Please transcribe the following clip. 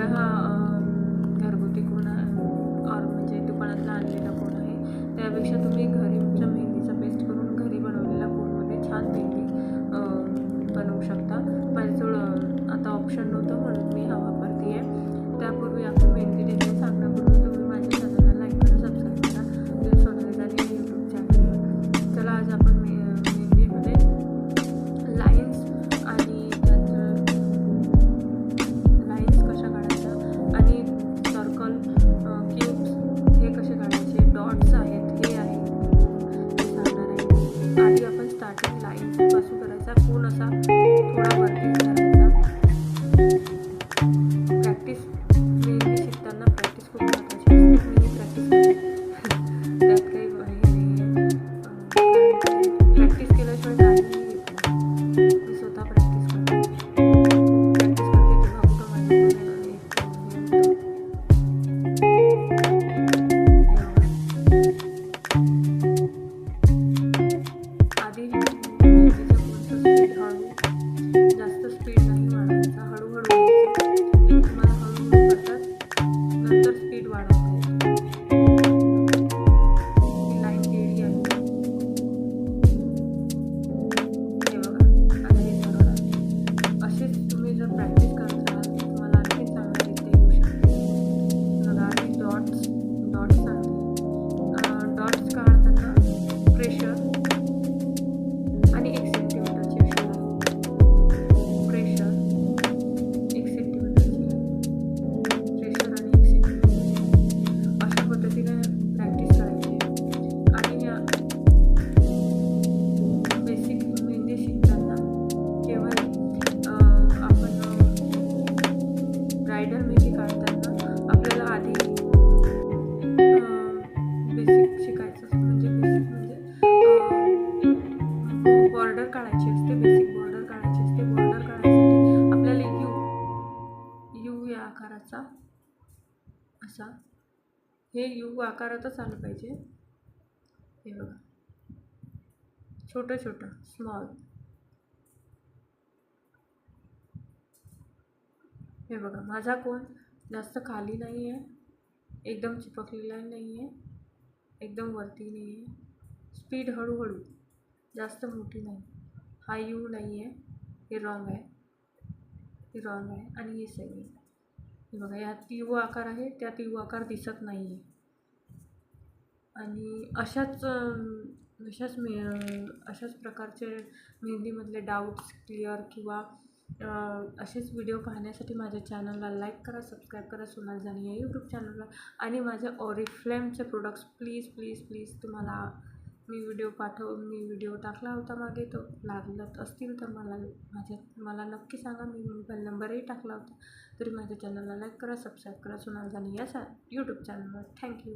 बघा हा घरगुती कोण म्हणजे दुकानातला आणलेला कोण आहे, त्यापेक्षा तुम्ही घरी तुमच्या मेहंदीचा पेस्ट करून घरी बनवलेल्या कोनमध्ये छान मेहंदी बनवू शकता. माझ्याजवळ आता ऑप्शन नव्हतं म्हणून मी हा वापरते आहे. त्यापूर्वी आपण मेहंदी डिझाईन सांगण्यापूर्वी तुम्ही माझ्या चॅनलला लाईक करा, सबस्क्राईब करा, सोनाली यूट्यूब चॅनल. चला आज आपण मेहंदीमध्ये लाईन्स आणि त्यात लाईन्स कशा काढायच्या आणि सर्कल क्यूब्स हे कसे काढायचे, डॉट्स आहेत हे आहे ते सांगणार आहे. आधी आपण स्टार्टिंग लाईन्सपासून करायचा. कोण असा थोडा वरती करायचा. प्रॅक्टिस मेहंदी शिकताना प्रॅक्टिस खूप महत्त्वाची असते. मी प्रॅक्टिस त्यात काही प्रॅक्टिस केल्याशिवाय काही मी स्वतः प्रॅक्टिस करते. प्रॅक्टिस करते तेव्हा कुठं आधी मेहंदीच्या कोणतं स्पीड हळू, जास्त स्पीड नाही वाढवायचा, हळूहळू तुम्हाला हळूहळू करतात नंतर स्पीड वाढवता येते. ही लाईन केली आहे हे बघा. आता हे सरळ आहे. असेच तुम्ही जर प्रॅक्टिस करत राहाल तर तुम्हाला आणखी चांगल्यारीत्या येऊ शकते. बघा आधी डॉट्स डॉट्स काढताना प्रेशर आणि 1 सेंटीमीटरची अशी प्रेशर 1 सेंटीमीटरची प्रेशर आणि 1 सेंटीमीटरची अशा पद्धतीने प्रॅक्टिस करायची. आणि बेसिक मेहंदी शिकताना केवळ आपण ब्रायडल मेहंदी काढताना आपल्याला आधी बेसिक शिकायचं असतं. म्हणजे बेसिक म्हणजे बॉर्डर काढायची असते. बेसिक बॉर्डर काढायची असते. बॉर्डर काढायसाठी आपल्याला यू या आकाराचा असा हे यू आकारातच आलं पाहिजे. हे बघा छोटं छोटं स्मॉल. हे बघा माझा कोन जास्त खाली नाही आहे, एकदम चिपकलेला नाही आहे, एकदम वरती नाही आहे. स्पीड हळूहळू, जास्त मोठी नाही. हा यू नाही आहे, हे रॉंग आहे, हे रॉंग आहे आणि हे सही आहे. हे बघा यात यू आकार आहे, त्यात यू आकार दिसत नाही आहे. आणि अशाच प्रकारचे मेहंदीमधले डाऊट्स क्लिअर किंवा असेच व्हिडिओ पाहण्यासाठी माझ्या चॅनलला लाईक करा, सबस्क्राईब करा, सोनाली जानी या यूट्यूब चॅनलला. आणि माझ्या ऑरिफ्लेमचे प्रोडक्ट्स प्लीज तुम्हाला मी व्हिडिओ टाकला होता मागे, तो लागत असतील तर मला नक्की सांगा. मी मोबाईल नंबरही टाकला होता. तरी माझ्या चॅनलला लाईक करा, सबस्क्राईब करा, सोनाली जानी या यूट्यूब चॅनलवर. थँक्यू.